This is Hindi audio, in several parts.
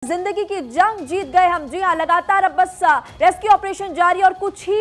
जिंदगी की जंग जीत गए हम। जी हाँ, लगातार अब बस रेस्क्यू ऑपरेशन जारी और कुछ ही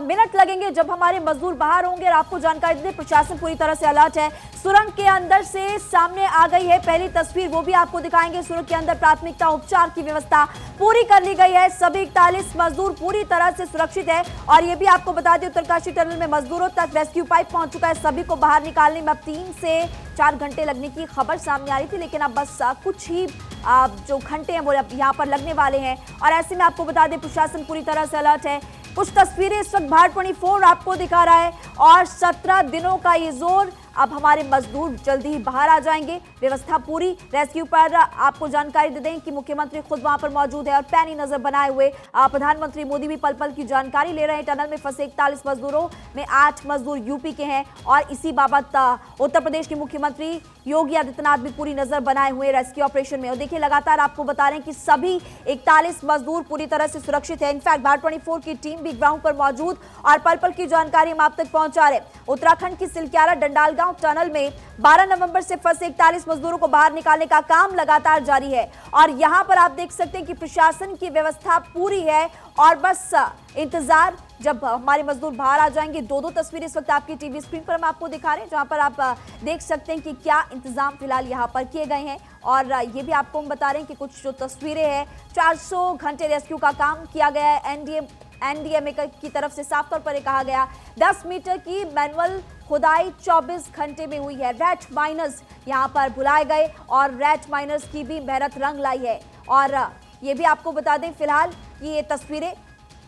मिनट लगेंगे जब हमारे मजदूर बाहर होंगे। और आपको जानकारी दें, प्रशासन पूरी तरह से अलर्ट है। सुरंग के अंदर से सामने आ गई है पहली तस्वीर, वो भी आपको दिखाएंगे। सुरंग के अंदर प्राथमिकता उपचार की व्यवस्था पूरी कर ली गई है। सभी 41 मजदूर पूरी तरह से सुरक्षित है। और ये भी आपको बता दें, उत्तरकाशी टनल में मजदूरों तक रेस्क्यू पाइप पहुंच चुका है। सभी को बाहर निकालने में अब 3 से 4 घंटे लगने की खबर सामने आ रही थी, लेकिन अब बस कुछ ही जो घंटे हैं वो यहाँ पर लगने वाले हैं। और ऐसे में आपको बता दें, प्रशासन पूरी तरह से अलर्ट है। कुछ तस्वीरें इस वक्त भारत 24 आपको दिखा रहा है और 17 दिनों का ये जोर। अब हमारे मजदूर जल्दी ही बाहर आ जाएंगे। व्यवस्था पूरी रेस्क्यू पर आपको जानकारी दे दें कि मुख्यमंत्री खुद वहां पर मौजूद है और पैनी नजर बनाए हुए प्रधानमंत्री मोदी भी पल पल की जानकारी ले रहे हैं। टनल में फंसे 41 मजदूरों में 8 मजदूर यूपी के हैं और इसी बाबत उत्तर प्रदेश के मुख्यमंत्री योगी आदित्यनाथ भी पूरी नजर बनाए हुए रेस्क्यू ऑपरेशन में। और देखिए, लगातार आपको बता रहे हैं कि सभी 41 मजदूर पूरी तरह से सुरक्षित है। इनफैक्ट भारत 24 की टीम भी ग्राउंड पर मौजूद और पल पल की जानकारी हम आप तक पहुंचा रहे। उत्तराखंड की सिलक्यारा डंडालगांव टनल में 12 नवंबर से फंसे 41 मजदूरों को बाहर निकालने का काम लगातार जारी है। और यहां पर आप देख सकते हैं कि प्रशासन की व्यवस्था पूरी है और बस इंतजार जब हमारे मजदूर बाहर आ जाएंगे। दो तस्वीरें इस वक्त आपकी टीवी स्क्रीन पर हम आपको दिखा रहे हैं, जहां पर आप देख सकते हैं कि क्या इंतजाम फिलहाल यहां पर किए गए हैं। और ये भी आपको हम बता रहे हैं कि कुछ जो तस्वीरें हैं, 400 घंटे रेस्क्यू का काम किया गया है। एनडीएमए की तरफ से साफ तौर पर कहा गया 10 मीटर की मैनुअल खुदाई 24 घंटे में हुई है। रैट माइनर्स यहां पर बुलाए गए और रैट माइनर्स की भी मेहनत रंग लाई है। और ये भी आपको बता दें फिलहाल कि ये तस्वीरें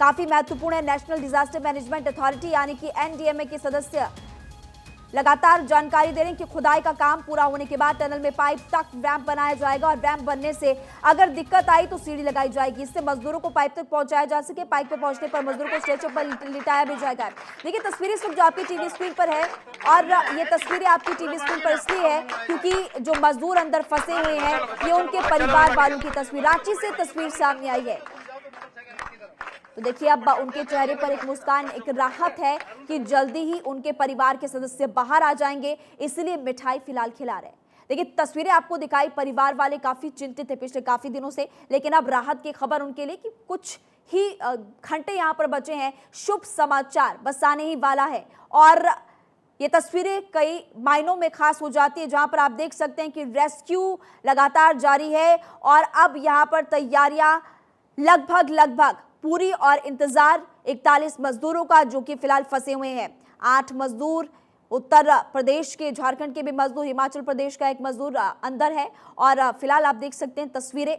काफी महत्वपूर्ण है। नेशनल डिजास्टर मैनेजमेंट अथॉरिटी यानी कि एनडीएमए के सदस्य लगातार जानकारी दे रहे हैं कि खुदाई का काम पूरा होने के बाद टनल में पाइप तक रैंप बनाया जाएगा और रैंप बनने से अगर दिक्कत आई तो सीढ़ी लगाई जाएगी। इससे मजदूरों को पाइप तक पहुंचाया जा सके। पाइप पे पहुंचने पर मजदूरों को स्ट्रेचर पर लिटाया भी जाएगा। देखिए, तस्वीरें इस वक्त जो आपकी टीवी स्क्रीन पर है और ये तस्वीरें आपकी टीवी स्क्रीन पर इसलिए है क्योंकि जो मजदूर अंदर फंसे हुए हैं ये उनके परिवार वालों की तस्वीर, रांची से तस्वीर सामने आई है। तो देखिए, अब उनके चेहरे पर एक मुस्कान, एक राहत है कि जल्दी ही उनके परिवार के सदस्य बाहर आ जाएंगे, इसलिए मिठाई फिलहाल खिला रहे हैं। देखिए, तस्वीरें आपको दिखाई, परिवार वाले काफी चिंतित थे पिछले काफी दिनों से, लेकिन अब राहत की खबर उनके लिए कि कुछ ही घंटे यहां पर बचे हैं। शुभ समाचार बस आने ही वाला है। और ये तस्वीरें कई मायनों में खास हो जाती है, जहां पर आप देख सकते हैं कि रेस्क्यू लगातार जारी है और अब यहां पर तैयारियां लगभग पूरी और इंतजार 41 मजदूरों का जो कि फिलहाल फंसे हुए हैं। 8 मजदूर उत्तर प्रदेश के, झारखंड के भी मजदूर, हिमाचल प्रदेश का एक मजदूर अंदर है। और फिलहाल आप देख सकते हैं तस्वीरें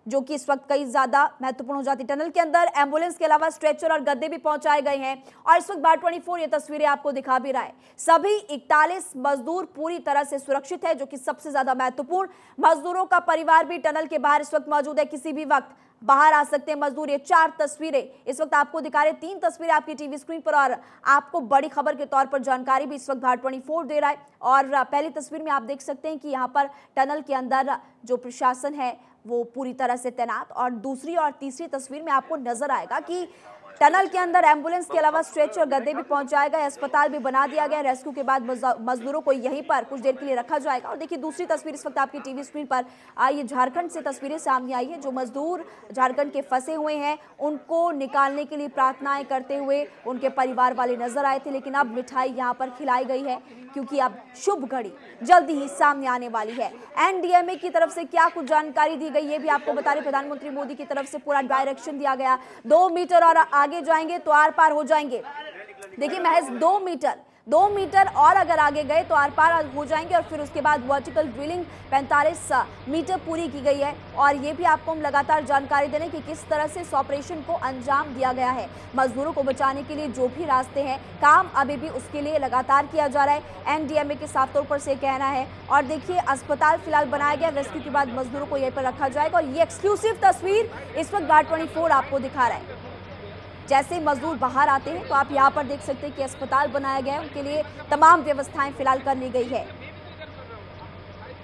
जो कि इस वक्त कई ज्यादा महत्वपूर्ण हो जाती है। टनल के अंदर एम्बुलेंस के अलावा स्ट्रेचर और गद्दे भी पहुंचाए गए हैं और इस वक्त भारत 24 ये तस्वीरें आपको दिखा भी रहा है। सभी 41 मजदूर पूरी तरह से सुरक्षित है, जो कि सबसे ज्यादा महत्वपूर्ण। मजदूरों का परिवार भी टनल के बाहर इस वक्त मौजूद है, किसी भी वक्त बाहर आ सकते हैं मजदूर। ये 4 तस्वीरें इस वक्त आपको दिखा रहे, 3 तस्वीरें आपकी टीवी स्क्रीन पर और आपको बड़ी खबर के तौर पर जानकारी भी इस वक्त भारत 24 दे रहा है। और पहली तस्वीर में आप देख सकते हैं कि यहाँ पर टनल के अंदर जो प्रशासन है वो पूरी तरह से तैनात। और दूसरी और तीसरी तस्वीर में आपको नजर आएगा कि टनल के अंदर एम्बुलेंस के अलावा स्ट्रेचर और गद्दे भी पहुंचाए गए, अस्पताल भी बना दिया गया। रेस्क्यू के बाद मजदूरों को यहीं पर कुछ देर के लिए रखा जाएगा। और देखिए, दूसरी तस्वीर इस वक्त आपकी टीवी स्क्रीन पर ये झारखंड से तस्वीरें सामने आई है। जो मजदूर झारखंड के फंसे हुए हैं उनको निकालने के लिए प्रार्थनाएं करते हुए उनके परिवार वाले नजर आए थे, लेकिन अब मिठाई यहाँ पर खिलाई गई है क्योंकि अब शुभ घड़ी जल्दी ही सामने आने वाली है। एनडीएमए की तरफ से क्या कुछ जानकारी दी गई ये भी आपको बता रहे। प्रधानमंत्री मोदी की तरफ से पूरा डायरेक्शन दिया गया, 2 मीटर और आगे जाएंगे तो आर पार हो जाएंगे। देखिए, महज 2 मीटर और अगर आगे गए तो आर पार हो जाएंगे। और फिर उसके बाद वर्टिकल ड्रिलिंग 45 मीटर पूरी की गई है। और ये भी आपको हम लगातार जानकारी दे रहे हैं कि किस तरह से इस ऑपरेशन को अंजाम दिया गया है। मजदूरों को बचाने के लिए जो भी रास्ते हैं, काम अभी भी उसके लिए लगातार किया जा रहा है। एनडीएमए के साफ तौर पर से कहना है। और देखिए, अस्पताल फिलहाल बनाया गया, रेस्क्यू के बाद मजदूरों को यहीं पर रखा जाएगा। और ये एक्सक्लूसिव तस्वीर इस वक्त भारत 24 आपको दिखा रहा है। जैसे मजदूर बाहर आते हैं तो आप यहाँ पर देख सकते हैं कि अस्पताल बनाया गया है, उनके लिए तमाम व्यवस्थाएं फिलहाल कर ली गई है।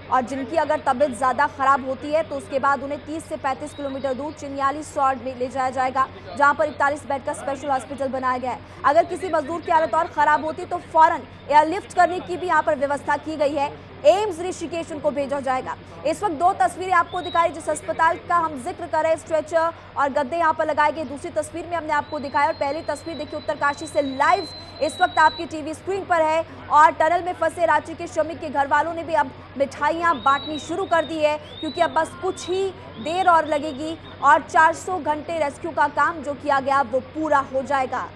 और जिनकी अगर तबीयत ज़्यादा खराब होती है तो उसके बाद उन्हें 30 से 35 किलोमीटर दूर चिन्याली सॉर्ड में ले जाया जाएगा, जहां पर 41 बेड का स्पेशल हॉस्पिटल बनाया गया है। अगर किसी मजदूर की हालत और ख़राब होती तो फौरन एयरलिफ्ट करने की भी यहाँ पर व्यवस्था की गई है। एम्स ऋषिकेश उनको भेजा जाएगा। इस वक्त दो तस्वीरें आपको दिखाई, जिस अस्पताल का हम जिक्र कर रहे हैं, स्ट्रेचर और गद्दे यहाँ पर लगाए गए। दूसरी तस्वीर में हमने आपको दिखाया और पहली तस्वीर देखिए उत्तरकाशी से लाइव इस वक्त आपकी टीवी स्क्रीन पर है। और टनल में फंसे रांची के श्रमिक के घर वालों ने भी अब मिठाइयां बांटनी शुरू कर दी है, क्योंकि अब बस कुछ ही देर और लगेगी और 400 घंटे रेस्क्यू का काम जो किया गया वो पूरा हो जाएगा।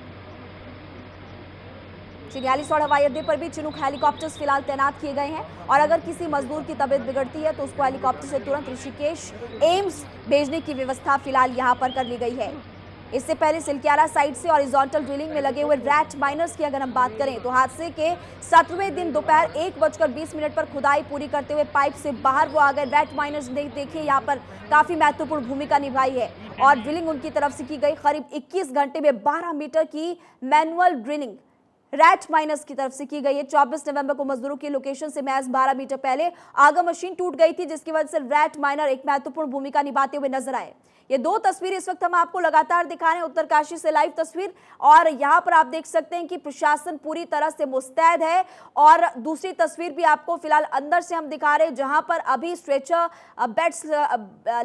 चिन्यालीसौड़ हवाई अड्डे पर भी चिनूक हेलीकॉप्टर्स फिलहाल तैनात किए गए हैं और अगर किसी मजदूर की तबीयत बिगड़ती है तो उसको हेलीकॉप्टर से तुरंत ऋषिकेश एम्स भेजने की व्यवस्था फिलहाल यहां पर कर ली गई है। इससे पहले सिलक्याला साइड से हॉरिजॉन्टल ड्रिलिंग में लगे हुए रैट माइनर्स की अगर हम बात करें तो हादसे के 17वें दिन दोपहर 1:20 पर खुदाई पूरी करते हुए पाइप से बाहर वो आ गए। रैट माइनर्स देखिए यहाँ पर काफी महत्वपूर्ण भूमिका निभाई है और ड्रिलिंग उनकी तरफ से की गई। करीब 21 घंटे में 12 मीटर की मैनुअल ड्रिलिंग रैट माइनर्स की तरफ से की गई है। 24 नवंबर को मजदूरों की लोकेशन से महज 12 मीटर पहले आगा मशीन टूट गई थी, जिसकी वजह से रैट माइनर एक महत्वपूर्ण भूमिका निभाते हुए नजर आए। ये दो तस्वीर इस वक्त हम आपको लगातार दिखा रहे हैं, उत्तरकाशी से लाइव तस्वीर, और यहां पर आप देख सकते हैं कि प्रशासन पूरी तरह से मुस्तैद है। और दूसरी तस्वीर भी आपको फिलहाल अंदर से हम दिखा रहे हैं, जहां पर अभी स्ट्रेचर बेड्स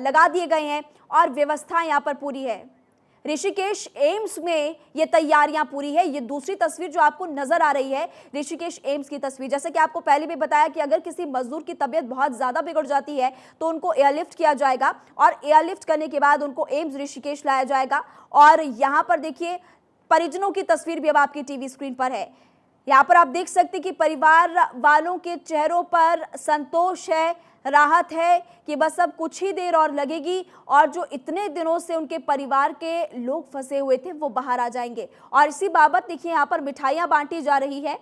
लगा दिए गए हैं और व्यवस्था यहां पर पूरी है। ऋषिकेश एम्स में ये तैयारियां पूरी है। ये दूसरी तस्वीर जो आपको नजर आ रही है ऋषिकेश एम्स की तस्वीर। जैसे कि आपको पहले भी बताया कि अगर किसी मजदूर की तबीयत बहुत ज्यादा बिगड़ जाती है तो उनको एयरलिफ्ट किया जाएगा और एयरलिफ्ट करने के बाद उनको एम्स ऋषिकेश लाया जाएगा। और यहां पर देखिए परिजनों की तस्वीर भी अब आपकी टीवी स्क्रीन पर है। यहाँ पर आप देख सकते हैं कि परिवार वालों के चेहरों पर संतोष है, राहत है कि बस अब कुछ ही देर और लगेगी और जो इतने दिनों से उनके परिवार के लोग फंसे हुए थे वो बाहर आ जाएंगे। और इसी बाबत देखिए यहाँ पर मिठाइयाँ बांटी जा रही है।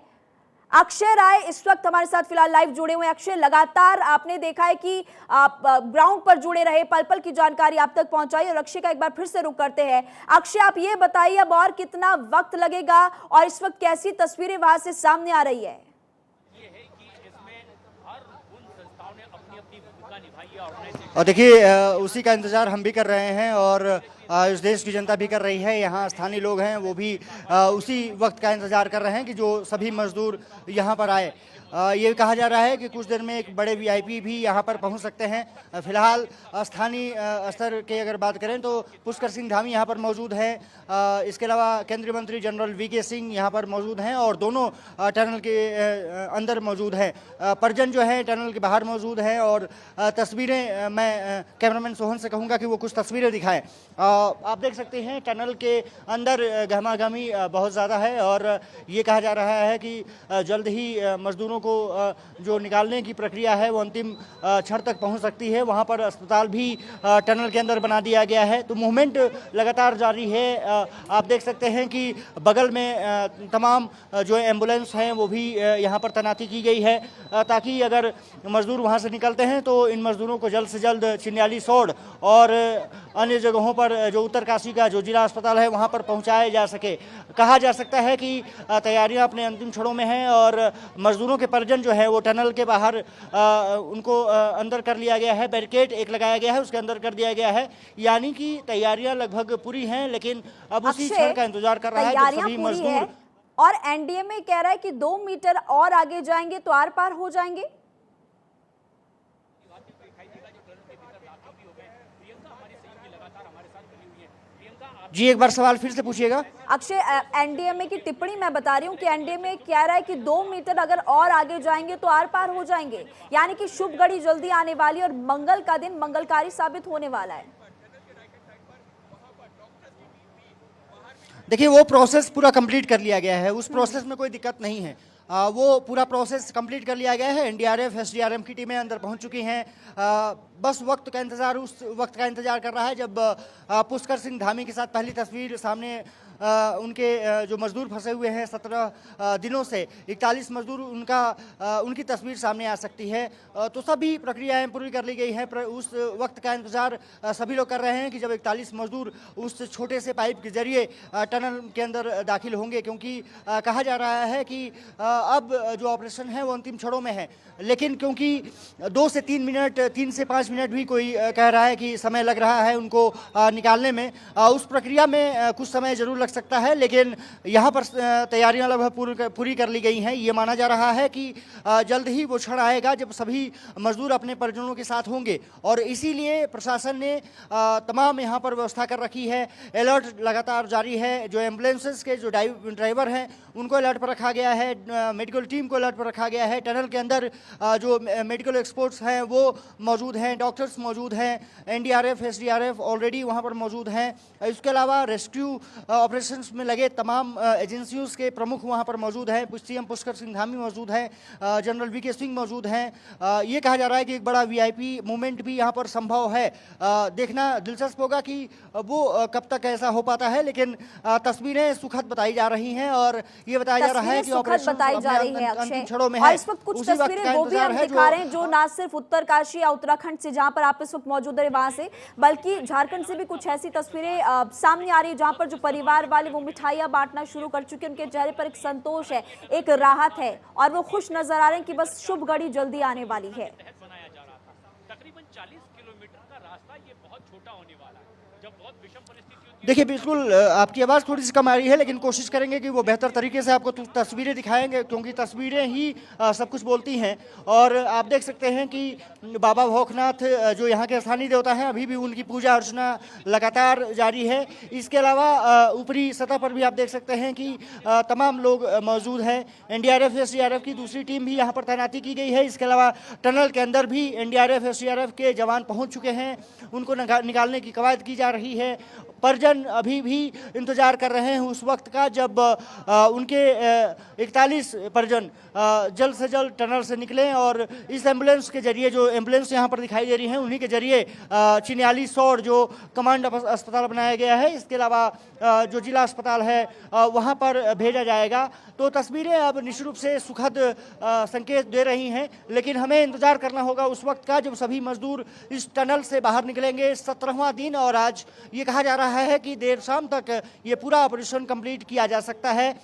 अक्षय राय इस वक्त हमारे साथ फिलहाल लाइव जुड़े हुए हैं। अक्षय, लगातार आपने देखा है कि आप ग्राउंड पर जुड़े रहे, पल पल की जानकारी आप तक पहुंचाई और अक्षय का एक बार फिर से रुख करते हैं। अक्षय, आप ये बताइए अब और कितना वक्त लगेगा और इस वक्त कैसी तस्वीरें वहां से सामने आ रही है? और देखिए उसी का इंतज़ार हम भी कर रहे हैं और इस देश की जनता भी कर रही है। यहाँ स्थानीय लोग हैं वो भी उसी वक्त का इंतज़ार कर रहे हैं कि जो सभी मजदूर यहाँ पर आए। ये कहा जा रहा है कि कुछ देर में एक बड़े वीआईपी भी यहाँ पर पहुँच सकते हैं। फिलहाल स्थानीय स्तर के अगर बात करें तो पुष्कर सिंह धामी यहाँ पर मौजूद हैं। इसके अलावा केंद्रीय मंत्री जनरल वीके सिंह यहाँ पर मौजूद हैं और दोनों टनल के अंदर मौजूद हैं। परिजन जो है टनल के बाहर मौजूद हैं और तस्वीरें मैं कैमरामैन सोहन से कहूँगा कि वो कुछ तस्वीरें दिखाएं। आप देख सकते हैं टनल के अंदर गहमागहमी बहुत ज़्यादा है और ये कहा जा रहा है कि जल्द ही मजदूरों को जो निकालने की प्रक्रिया है वो अंतिम क्षण तक पहुंच सकती है। वहां पर अस्पताल भी टनल के अंदर बना दिया गया है, तो मूवमेंट लगातार जारी है। आप देख सकते हैं कि बगल में तमाम जो एम्बुलेंस हैं वो भी यहां पर तैनाती की गई है ताकि अगर मजदूर वहां से निकलते हैं तो इन मजदूरों को जल्द से जल्द चिन्यालीसौड़ और अन्य जगहों पर जो उत्तरकाशी का जो जिला अस्पताल है वहां पर पहुंचाया जा सके। कहा जा सकता है कि तैयारियां अपने अंतिम क्षणों में हैं और मजदूरों के परिजन जो है वो टनल के बाहर उनको अंदर कर लिया गया है। बैरिकेड एक लगाया गया है, उसके अंदर कर दिया गया है, यानी कि तैयारियां लगभग पूरी हैं, लेकिन अब उसी क्षण का इंतजार कर रहा है जब सभी मजदूर। और एनडीएमए कह रहा है कि 2 मीटर और आगे जाएंगे तो आर पार हो जाएंगे। जी एक बार सवाल फिर से पूछिएगा। अक्षय, एनडीएमए की टिप्पणी मैं बता रही हूँ कि एनडीएमए कह रहा है कि 2 मीटर अगर और आगे जाएंगे तो आर पार हो जाएंगे, यानी कि शुभ घड़ी जल्दी आने वाली और मंगल का दिन मंगलकारी साबित होने वाला है। देखिए वो प्रोसेस पूरा कंप्लीट कर लिया गया है, उस प्रोसेस में कोई दिक्कत नहीं है। वो पूरा प्रोसेस कंप्लीट कर लिया गया है। एनडीआरएफ एसडीआरएफ की टीमें अंदर पहुंच चुकी हैं। बस वक्त का इंतजार, उस वक्त का इंतजार कर रहा है जब पुष्कर सिंह धामी के साथ पहली तस्वीर सामने उनके जो मजदूर फंसे हुए हैं 17 दिनों से 41 मजदूर उनकी तस्वीर सामने आ सकती है। तो सभी प्रक्रियाएं पूरी कर ली गई हैं। उस वक्त का इंतजार सभी लोग कर रहे हैं कि जब 41 मजदूर उस छोटे से पाइप के जरिए टनल के अंदर दाखिल होंगे, क्योंकि कहा जा रहा है कि अब जो ऑपरेशन है वो अंतिम क्षणों में है, लेकिन क्योंकि 2 से 3 मिनट 3 से 5 मिनट भी कोई कह रहा है कि समय लग रहा है उनको निकालने में, उस प्रक्रिया में कुछ समय जरूर लग सकता है, लेकिन यहाँ पर तैयारियां लगभग पूरी कर ली गई हैं। ये माना जा रहा है कि जल्द ही वो क्षण आएगा जब सभी मजदूर अपने परिजनों के साथ होंगे, और इसीलिए प्रशासन ने तमाम यहाँ पर व्यवस्था कर रखी है। अलर्ट लगातार जारी है। जो एम्बुलेंसेस के जो ड्राइवर हैं उनको अलर्ट पर रखा गया है, मेडिकल टीम को अलर्ट पर रखा गया है। टनल के अंदर जो मेडिकल एक्सपर्ट्स हैं वो मौजूद हैं, डॉक्टर्स मौजूद हैं, एनडीआरएफ एसडीआरएफ ऑलरेडी वहाँ पर मौजूद हैं। इसके अलावा रेस्क्यू ऑपरेशंस में लगे तमाम एजेंसियों के प्रमुख वहाँ पर मौजूद हैं। सीएम पुष्कर सिंह धामी मौजूद हैं, जनरल वीके सिंह मौजूद हैं। ये कहा जा रहा है कि एक बड़ा वीआईपी मूवमेंट भी यहाँ पर संभव है। देखना दिलचस्प होगा कि वो कब तक ऐसा हो पाता है, लेकिन तस्वीरें सुखद बताई जा रही हैं और ये बताया जा रहा है कि ऑपरेशन बताई जा रही है अंतिम क्षणों में और है। इस वक्त कुछ तस्वीरें वो भी हम दिखा रहे हैं जो ना सिर्फ उत्तरकाशी या उत्तराखंड से, जहां पर आप इस वक्त मौजूद है वहां से, बल्कि झारखंड से भी कुछ ऐसी तस्वीरें सामने आ रही है जहां पर जो परिवार वाले वो मिठाइयां बांटना शुरू कर चुके हैं। उनके चेहरे पर एक संतोष है, एक राहत है और वो खुश नजर आ रहे हैं कि बस शुभ घड़ी जल्दी आने वाली है। तकरीबन 40 किलोमीटर का रास्ता, ये बहुत छोटा होने वाला है। जब बहुत विषम परिस्थिति होती है। देखिए, बिल्कुल आपकी आवाज़ थोड़ी सी कम आ रही है, लेकिन कोशिश करेंगे कि वो बेहतर तरीके से आपको तस्वीरें दिखाएंगे, क्योंकि तस्वीरें ही सब कुछ बोलती हैं। और आप देख सकते हैं कि बाबा भौकनाथ जो यहाँ के स्थानीय देवता हैं, अभी भी उनकी पूजा अर्चना लगातार जारी है। इसके अलावा ऊपरी सतह पर भी आप देख सकते हैं कि तमाम लोग मौजूद हैं। एनडीआरएफ एसडीआरएफ की दूसरी टीम भी यहाँ पर तैनाती की गई है। इसके अलावा टनल के अंदर भी एनडीआरएफ एसडीआरएफ के जवान पहुँच चुके हैं, उनको निकालने की कवायद की जा रही है। परिजन अभी भी इंतजार कर रहे हैं उस वक्त का जब उनके 41 परिजन जल्द से जल्द टनल से निकलें और इस एम्बुलेंस के जरिए, जो एम्बुलेंस यहाँ पर दिखाई दे रही हैं, उन्हीं के जरिए चिन्याली सौर जो कमांड अस्पताल बनाया गया है, इसके अलावा जो जिला अस्पताल है वहाँ पर भेजा जाएगा। तो तस्वीरें अब निश्चित रूप से सुखद संकेत दे रही हैं, लेकिन हमें इंतजार करना होगा उस वक्त का जब सभी मजदूर इस टनल से बाहर निकलेंगे। 17वां दिन और आज ये कहा जा रहा है कि देर शाम तक ये पूरा ऑपरेशन कंप्लीट किया जा सकता है।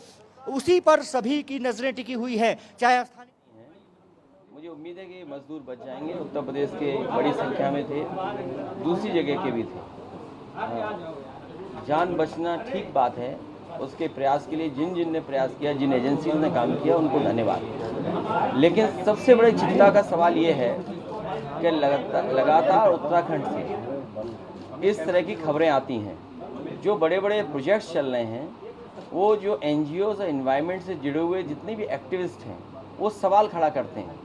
उसी पर सभी की नजरें टिकी हुई है, चाहे स्थानीय। मुझे उम्मीद है कि मजदूर बच जाएंगे। उत्तर प्रदेश के बड़ी संख्या में थे, दूसरी जगह के भी थे। जान बचना ठीक बात है, उसके प्रयास के लिए जिन जिन ने प्रयास किया, जिन एजेंसियों ने काम किया, उनको धन्यवाद। लेकिन सबसे बड़ी चिंता का सवाल ये है कि लगातार उत्तराखंड से इस तरह की खबरें आती हैं। जो बड़े बड़े प्रोजेक्ट्स चल रहे हैं, वो जो एनजीओ और एनवायरनमेंट से जुड़े हुए जितने भी एक्टिविस्ट हैं, वो सवाल खड़ा करते हैं